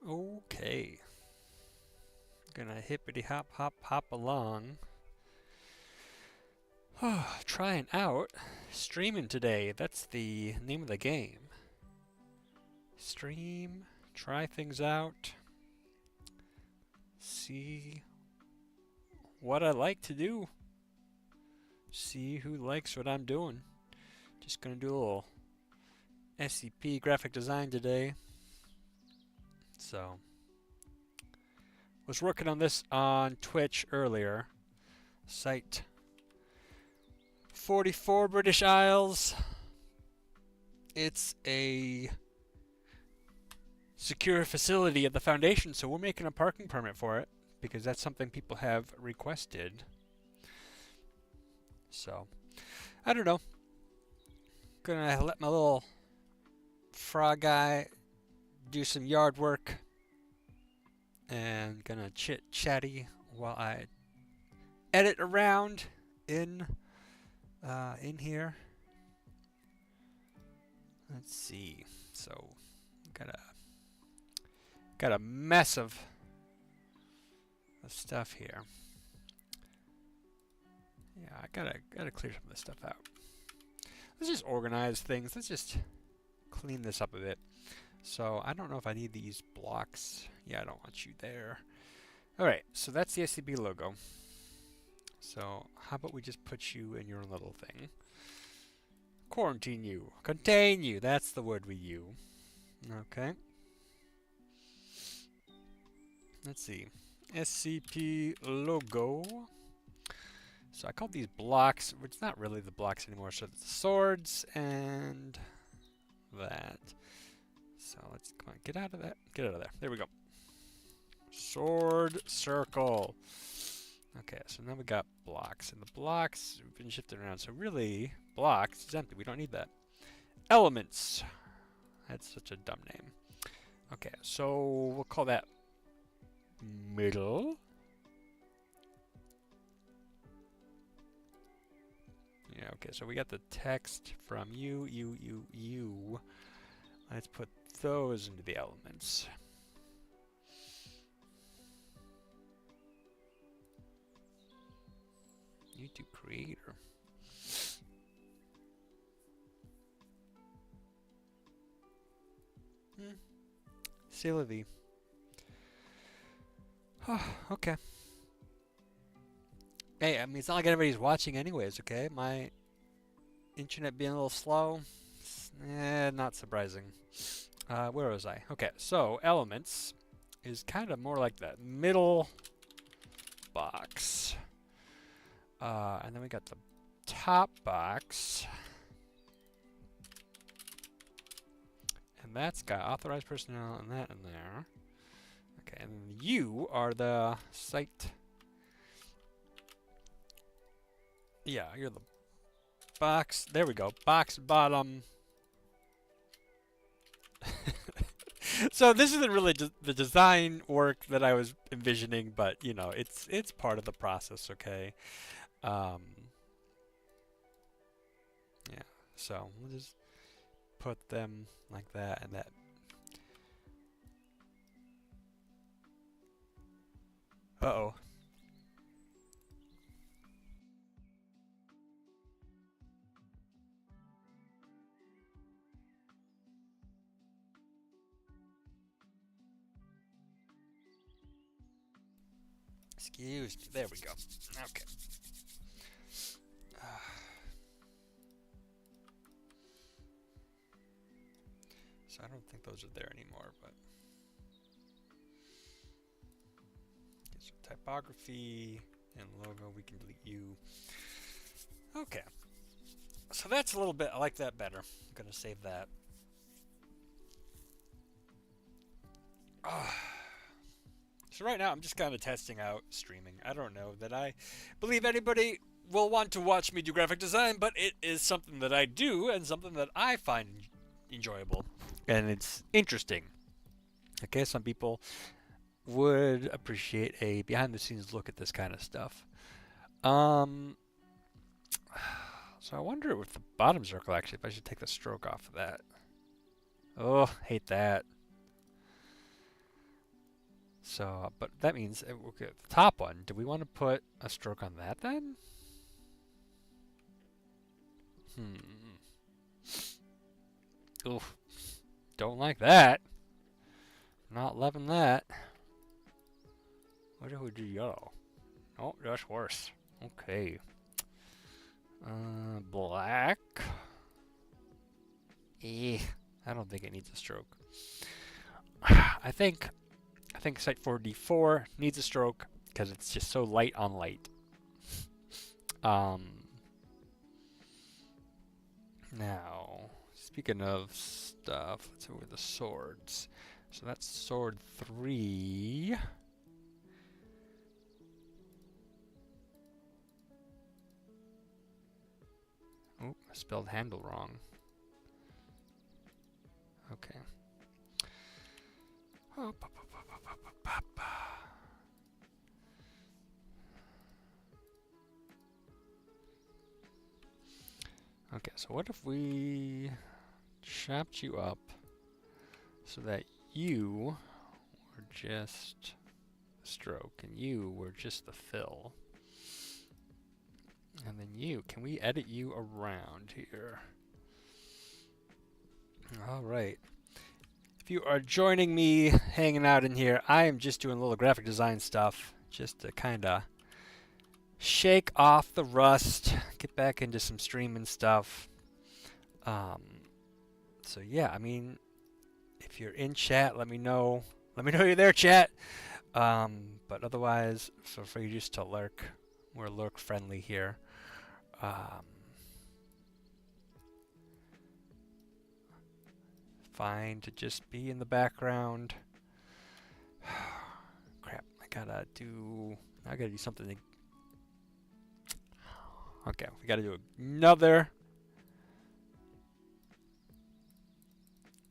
Okay. Gonna hippity hop hop hop along. Trying out streaming today. That's the name of the game. Stream, try things out, see what I like to do, see who likes what I'm doing. Just gonna do a little SCP graphic design today. So, was working on this on Twitch earlier. Site 44 British Isles. It's a secure facility at the Foundation, so we're making a parking permit for it because that's something people have requested. So, I don't know. Gonna let my little frog guy do some yard work and gonna chit chatty while I edit around in here. Let's see. So, got a mess of stuff here. Yeah, I gotta clear some of this stuff out. Let's just organize things. Let's just clean this up a bit. So I don't know if I need these blocks. Yeah, I don't want you there. Alright, so that's the SCP logo. So how about we just put you in your own little thing. Quarantine you. Contain you. That's the word we use. Okay. Let's see. SCP logo. So I called these blocks, which is not really the blocks anymore. So it's the swords and that. So let's come on, get out of that. Get out of there. There we go. Sword circle. Okay, so now we got blocks, and the blocks we've been shifting around. So really, blocks is empty. We don't need that. Elements. That's such a dumb name. Okay, so we'll call that middle. Yeah, okay, so we got the text from you. Let's put those into the elements. YouTube creator. C'est la vie. Okay. Hey, I mean, it's not like anybody's watching anyways, okay? My internet being a little slow, not surprising. Where was I? Okay, so elements is kind of more like that middle box. And then we got the top box. And that's got authorized personnel and that in there. Okay, and then you are the site. Yeah, you're the box. There we go. Box bottom. So this isn't really the design work that I was envisioning, but you know, it's part of the process, okay? Yeah. So we'll just put them like that and that. Uh-oh. Excuse me. There we go. Okay. So I don't think those are there anymore, but okay, so typography and logo, we can delete you. Okay. So that's a little bit, I like that better. I'm gonna save that. So right now I'm just kind of testing out streaming. I don't know that I believe anybody will want to watch me do graphic design, but it is something that I do and something that I find enjoyable. And it's interesting. Okay, some people would appreciate a behind the scenes look at this kind of stuff. So I wonder with the bottom circle actually if I should take the stroke off of that. Oh, hate that. So, but that means okay, the top one. Do we want to put a stroke on that then? Oof. Don't like that. Not loving that. What if we do yellow? Oh, that's worse. Okay. Black. I don't think it needs a stroke. I think Site 4D4 needs a stroke because it's just so light on light. Now, speaking of stuff, let's go with the swords. So that's sword 3. Oh, I spelled handle wrong. Okay. Okay, so what if we chopped you up so that you were just the stroke and you were just the fill? And then you, can we edit you around here? Alright. If you are joining me, hanging out in here, I am just doing a little graphic design stuff just to kind of shake off the rust, get back into some streaming stuff. So yeah, I mean, if you're in chat, let me know. Let me know you're there, chat. But otherwise, feel free just to lurk. We're lurk friendly here. Fine to just be in the background. Crap, I gotta do something to... Okay, we gotta do another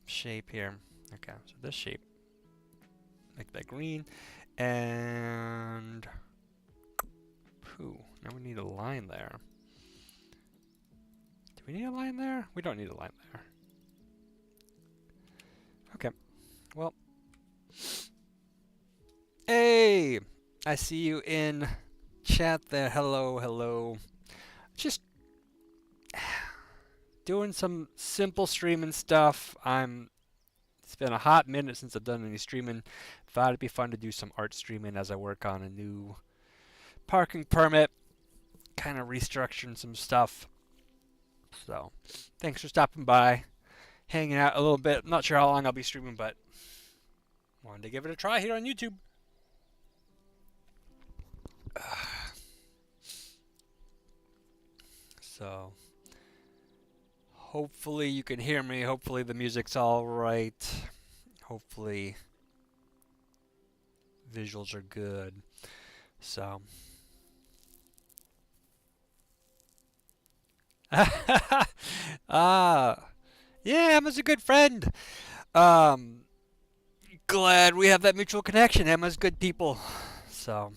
shape here. Okay, so this shape, make that green, and poo. Now we need a line there. Do we need a line there? We don't need a line there. Okay, well, hey, I see you in chat there. Hello, hello. Just doing some simple streaming stuff. It's been a hot minute since I've done any streaming. Thought it'd be fun to do some art streaming as I work on a new parking permit, kind of restructuring some stuff. So, thanks for stopping by, hanging out a little bit. I'm not sure how long I'll be streaming, but wanted to give it a try here on YouTube. So, hopefully you can hear me. Hopefully the music's all right. Hopefully visuals are good. So, yeah, Emma's a good friend. Glad we have that mutual connection. Emma's good people. So,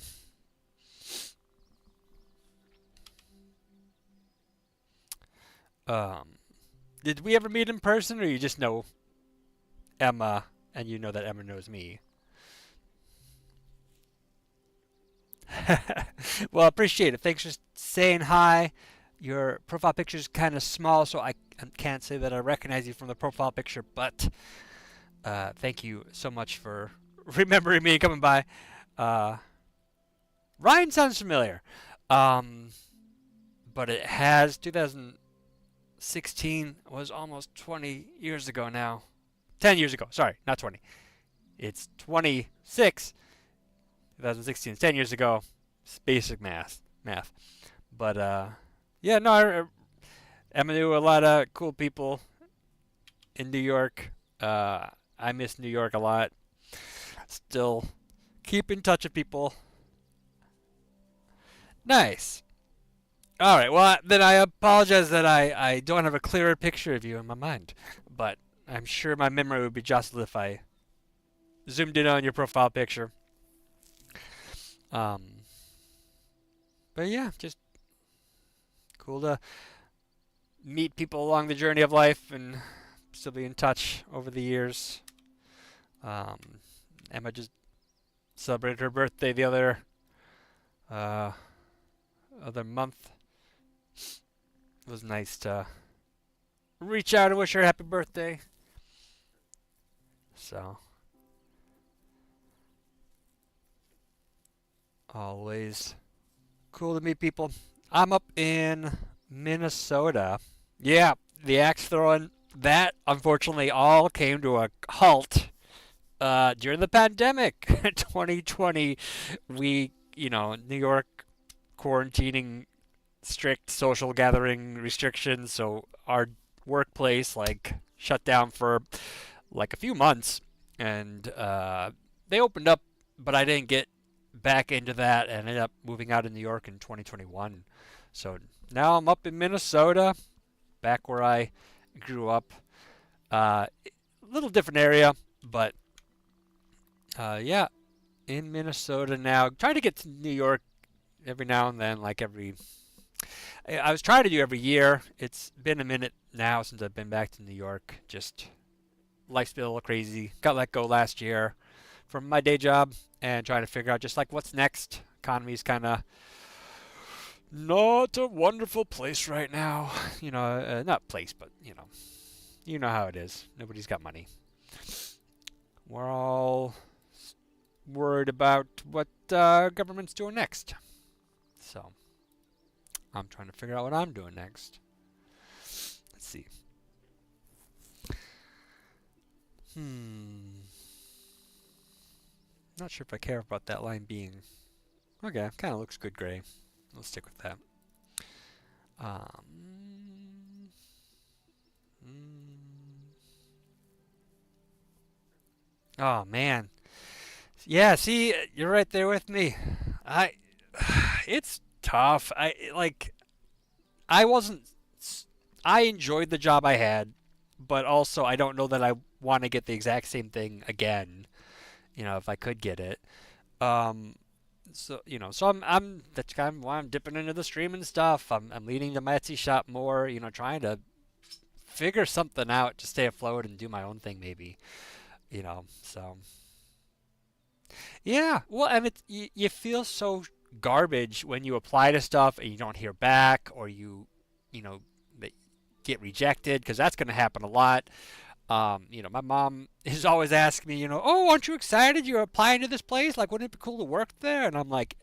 did we ever meet in person, or you just know Emma and you know that Emma knows me? Well, appreciate it. Thanks for saying hi. Your profile picture is kind of small, so I can't say that I recognize you from the profile picture, but thank you so much for remembering me and coming by. Ryan sounds familiar, but it has 2016 was almost 20 years ago now. 10 years ago, sorry, not 20. It's 26. 2016 is 10 years ago. It's basic math. But yeah, no, Emma knew a lot of cool people in New York. I miss New York a lot. Still keep in touch with people. Nice. All right, well, then I apologize that I don't have a clearer picture of you in my mind. But I'm sure my memory would be jostled if I zoomed in on your profile picture. But yeah, just cool to meet people along the journey of life and still be in touch over the years. Emma just celebrated her birthday the uh, other month. It was nice to reach out and wish her happy birthday. So, always cool to meet people. I'm up in Minnesota. Yeah, the axe throwing, that unfortunately all came to a halt during the pandemic. 2020, New York quarantining, strict social gathering restrictions, so our workplace like shut down for like a few months, and they opened up, but I didn't get back into that and ended up moving out of New York in 2021. So now I'm up in Minnesota, back where I grew up. A little different area, but yeah, in Minnesota now. Try to get to New York every now and then, like I was trying to do every year. It's been a minute now since I've been back to New York. Just life's been a little crazy. Got let go last year from my day job and trying to figure out just like what's next. Economy's kind of not a wonderful place right now. Not place, but you know how it is. Nobody's got money. We're all worried about what government's doing next. So I'm trying to figure out what I'm doing next. Let's see. Not sure if I care about that line being. Okay, kind of looks good gray. Let's stick with that. Oh man. Yeah, see, you're right there with me. I it's tough. I wasn't I enjoyed the job I had, but also I don't know that I want to get the exact same thing again, if I could get it. Um so I'm that's kind of why I'm dipping into the streaming stuff. I'm leading to my Etsy shop more, trying to figure something out to stay afloat and do my own thing maybe, so yeah, well, and you feel so garbage when you apply to stuff and you don't hear back, or you know, that get rejected, because that's going to happen a lot. My mom is always asking me, oh, aren't you excited you're applying to this place? Like, wouldn't it be cool to work there? And I'm like,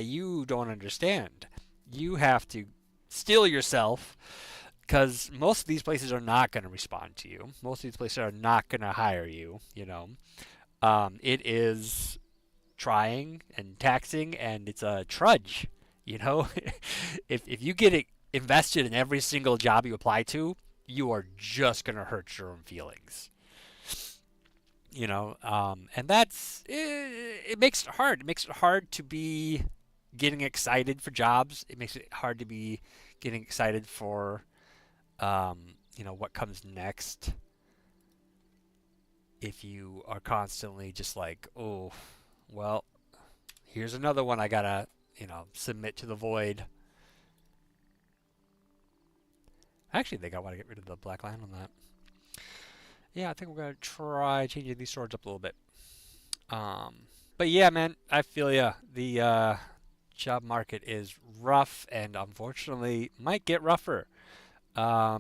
you don't understand. You have to steel yourself, because most of these places are not going to respond to you. Most of these places are not going to hire you. It is trying and taxing, and it's a trudge. You know, if you get invested in every single job you apply to, you are just gonna hurt your own feelings. And it makes it hard. It makes it hard to be getting excited for jobs. It makes it hard to be getting excited for what comes next, if you are constantly just like, oh, well, here's another one I gotta, submit to the void. I actually think I want to get rid of the black line on that. Yeah, I think we're gonna try changing these swords up a little bit. Um, but yeah, man, I feel ya. The job market is rough, and unfortunately might get rougher. I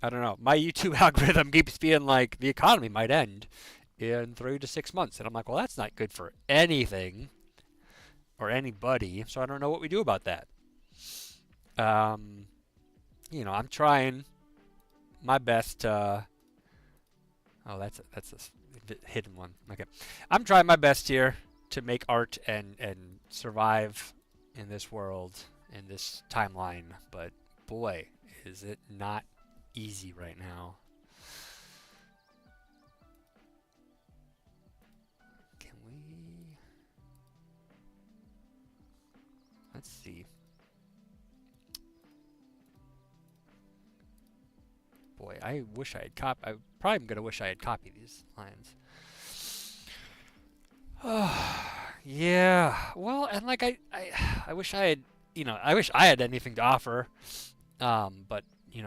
don't know. My YouTube algorithm keeps being like, the economy might end in 3 to 6 months, and I'm like, well, that's not good for anything or anybody. So I don't know what we do about that. I'm trying my best to. Oh, that's a hidden one. Okay, I'm trying my best here to make art and survive in this world, in this timeline. But boy, is it not easy right now. Can we? Let's see. Boy, I wish I had I probably am gonna wish I had copied these lines. Yeah. Well, and like I wish I had, I wish I had anything to offer. But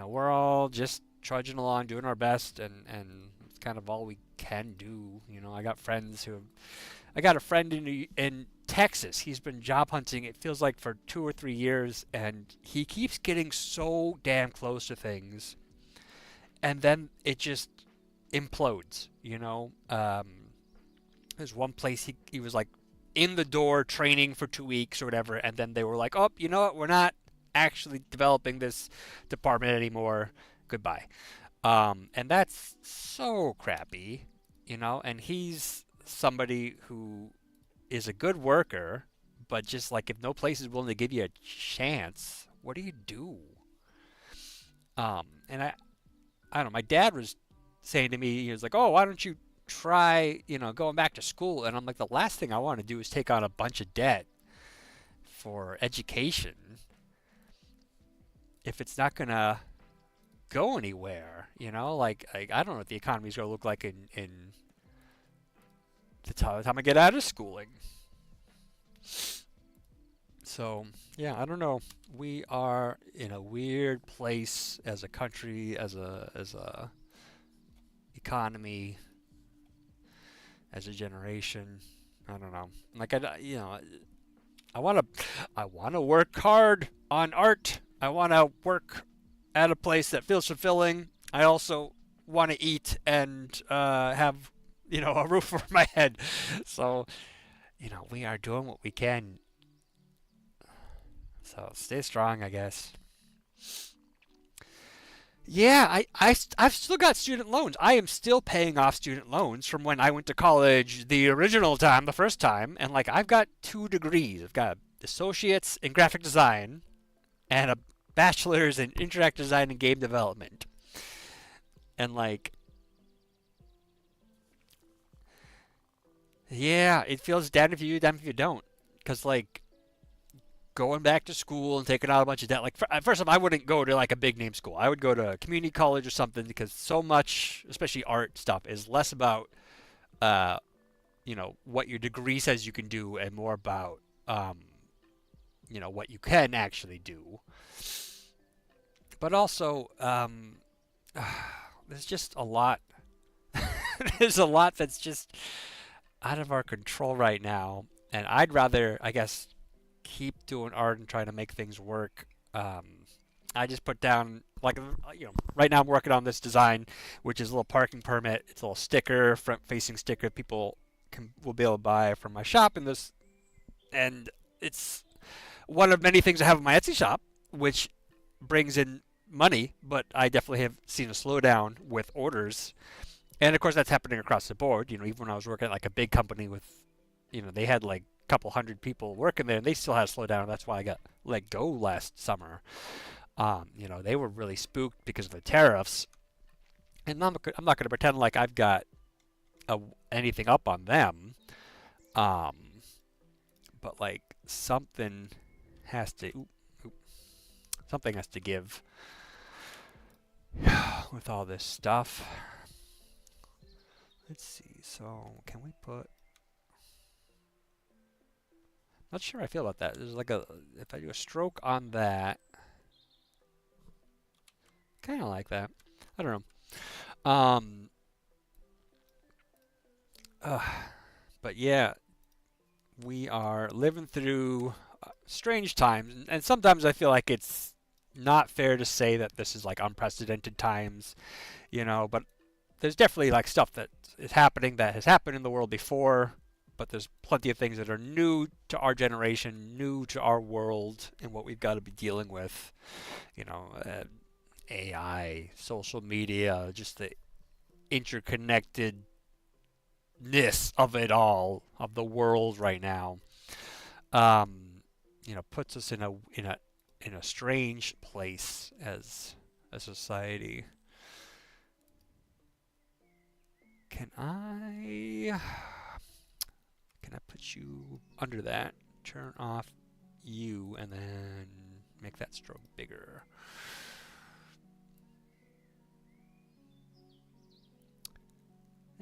we're all just trudging along, doing our best, and kind of all we can do. You know, I got a friend in Texas. He's been job hunting. It feels like for 2 or 3 years, and he keeps getting so damn close to things, and then it just implodes. You know, there's one place he was like in the door training for 2 weeks or whatever, and then they were like, "Oh, you know what? We're not actually developing this department anymore. Goodbye." And that's so crappy, you know. And he's somebody who is a good worker, but just like if no place is willing to give you a chance, what do you do? And I don't know. My dad was saying to me, he was like, "Oh, why don't you try, going back to school?" And I'm like, the last thing I want to do is take on a bunch of debt for education if it's not gonna go anywhere. Like I don't know what the economy's gonna look like in the time I get out of schooling. So yeah, I don't know. We are in a weird place as a country, as a economy, as a generation. I don't know. Like I want to work hard on art. I want to work at a place that feels fulfilling. I also want to eat and have a roof over my head. So we are doing what we can. So stay strong, I guess. Yeah, I've still got student loans. I am still paying off student loans from when I went to college the original time, the first time. And like I've got 2 degrees. I've got associates in graphic design and a bachelor's in interactive design and game development. And like, yeah, it feels damned if you do, damned if you don't. Because like going back to school and taking out a bunch of debt. Like first of all, I wouldn't go to like a big name school. I would go to a community college or something because so much, especially art stuff, is less about uh, what your degree says you can do and more about what you can actually do. But also, there's just a lot. There's a lot that's just out of our control right now, and I'd rather, I guess, keep doing art and trying to make things work. I just put down like right now I'm working on this design, which is a little parking permit. It's a little sticker, front-facing sticker. People will be able to buy from my shop in this, and it's one of many things I have in my Etsy shop, which brings in money. But I definitely have seen a slowdown with orders, and of course that's happening across the board. Even when I was working at like a big company with, they had like couple hundred people working there, and they still had a slowdown. That's why I got let go last summer. They were really spooked because of the tariffs, and I'm not going to pretend like I've got anything up on them. But like something has to give with all this stuff. Let's see. So can we put? Not sure how I feel about that. There's like if I do a stroke on that, kind of like that. I don't know. Uh, but yeah, we are living through strange times, and sometimes I feel like it's not fair to say that this is like unprecedented times, But there's definitely like stuff that is happening that has happened in the world before. But there's plenty of things that are new to our generation, new to our world, and what we've got to be dealing with. AI, social media, just the interconnectedness of it all, of the world right now. Puts us in a strange place as a society. Can I put you under that? Turn off you and then make that stroke bigger.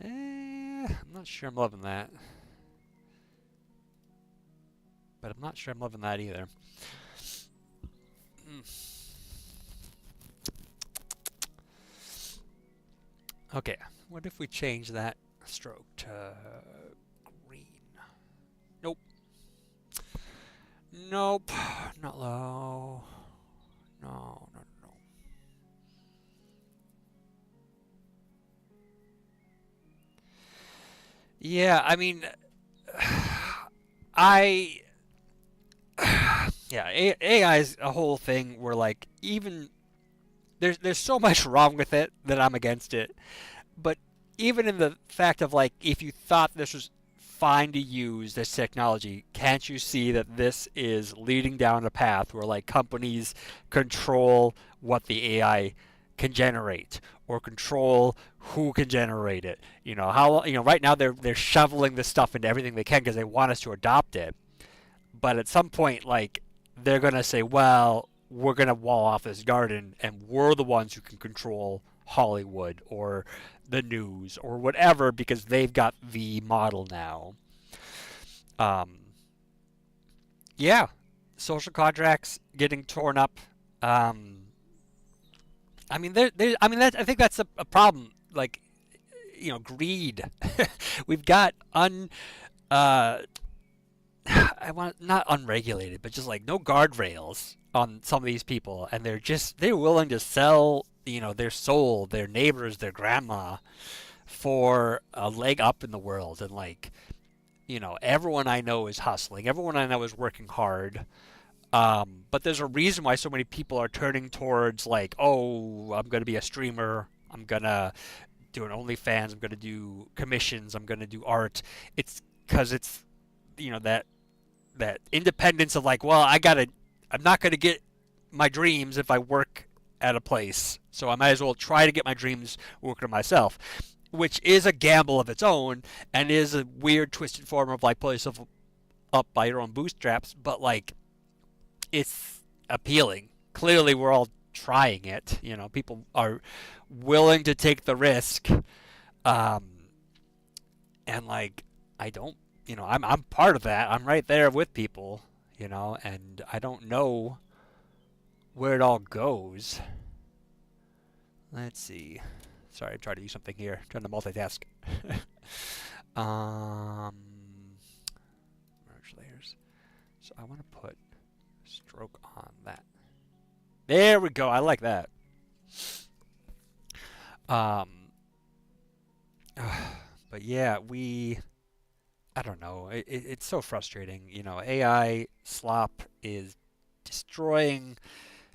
I'm not sure I'm loving that. But I'm not sure I'm loving that either. Okay, what if we change that stroke to green? Nope. Nope. Not low. No, no, no. Yeah, I mean, I yeah, AI is a whole thing where like even there's so much wrong with it that I'm against it. But even in the fact of like if you thought this was fine to use this technology, can't you see that this is leading down a path where like companies control what the AI can generate or control who can generate it? You know, how right now they're shoveling this stuff into everything they can because they want us to adopt it. But at some point, like they're gonna say, well, we're gonna wall off this garden, and we're the ones who can control Hollywood or the news or whatever because they've got the model now. Um, yeah, social contracts getting torn up. Um, I mean, I mean, I think that's a problem. Like, greed. We've got uh, I want not unregulated, but just like no guardrails on some of these people, and they're willing to sell their soul, their neighbors, their grandma for a leg up in the world, and like everyone I know is hustling, everyone I know is working hard. But there's a reason why so many people are turning towards like, oh, I'm gonna be a streamer, I'm gonna do an OnlyFans, I'm gonna do commissions, I'm gonna do art. It's because it's that independence of like, well, I'm not gonna get my dreams if I work at a place, so I might as well try to get my dreams working on myself, which is a gamble of its own and is a weird, twisted form of like pull yourself up by your own bootstraps, but like it's appealing. Clearly, we're all trying it. People are willing to take the risk, um, and like I don't I'm part of that. I'm right there with people, and I don't know where it all goes. Let's see. Sorry, I'm trying to do something here. I'm trying to multitask. um, merge layers. So I want to put stroke on that. There we go. I like that. Um, but yeah, I don't know. It's so frustrating. AI slop is destroying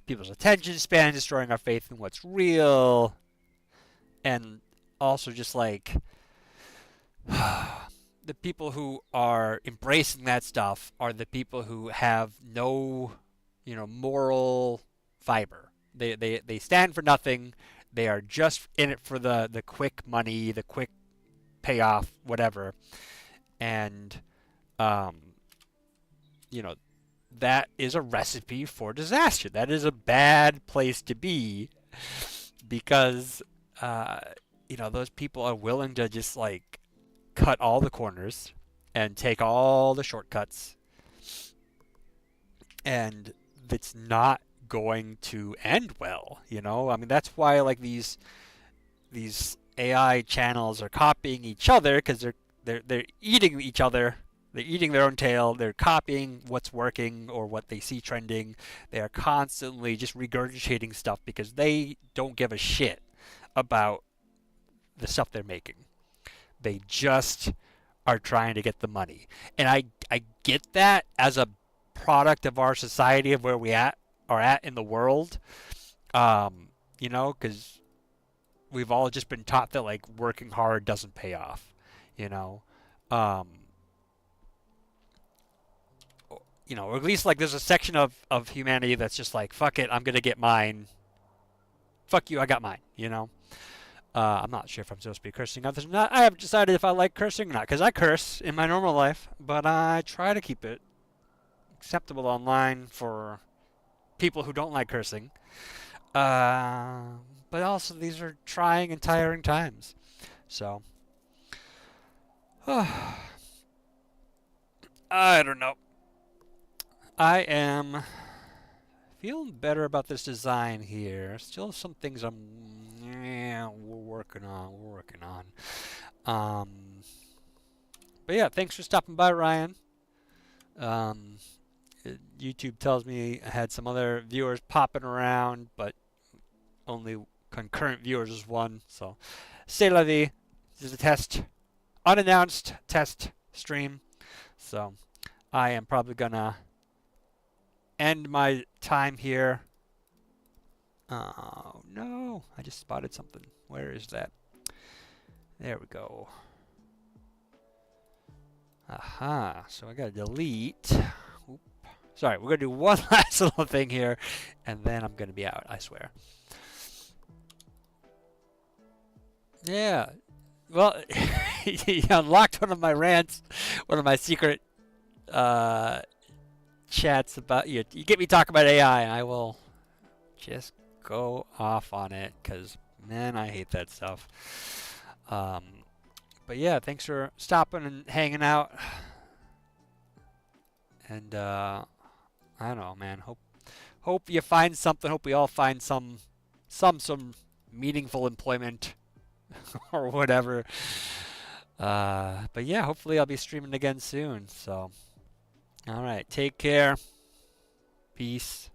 people's attention span, destroying our faith in what's real, and also just like the people who are embracing that stuff are the people who have no, moral fiber. They stand for nothing. They are just in it for the quick money, the quick payoff, whatever. And um, you know, that is a recipe for disaster. That is a bad place to be because uh, those people are willing to just like cut all the corners and take all the shortcuts, and it's not going to end well. I mean, that's why like these AI channels are copying each other because they're eating each other. They're eating their own tail. They're copying what's working or what they see trending. They are constantly just regurgitating stuff because they don't give a shit about the stuff they're making. They just are trying to get the money. And I get that as a product of our society of where are at in the world. Because we've all just been taught that like working hard doesn't pay off. You know, um, or at least like there's a section of humanity that's just like fuck it, I'm gonna get mine. Fuck you, I got mine. I'm not sure if I'm supposed to be cursing others or not. I haven't decided if I like cursing or not because I curse in my normal life, but I try to keep it acceptable online for people who don't like cursing. But also these are trying and tiring times. So, I don't know. I am feeling better about this design here. Still some things we're working on. Um, but yeah, thanks for stopping by, Ryan. Um, YouTube tells me I had some other viewers popping around, but only concurrent viewers is one. So, c'est la vie. This is a test, unannounced test stream. So, I am probably gonna end my time here. Oh no, I just spotted something. Where is that? There we go. Aha, so I gotta delete. Oop. Sorry, we're gonna do one last little thing here, and then I'm gonna be out, I swear. Yeah, well, he unlocked one of my rants, one of my secret chats about you. You get me talking about AI, and I will just go off on it, because, man, I hate that stuff. But yeah, thanks for stopping and hanging out. And I don't know, man. Hope you find something. Hope we all find some meaningful employment or whatever. But yeah, hopefully I'll be streaming again soon. So, all right, take care. Peace.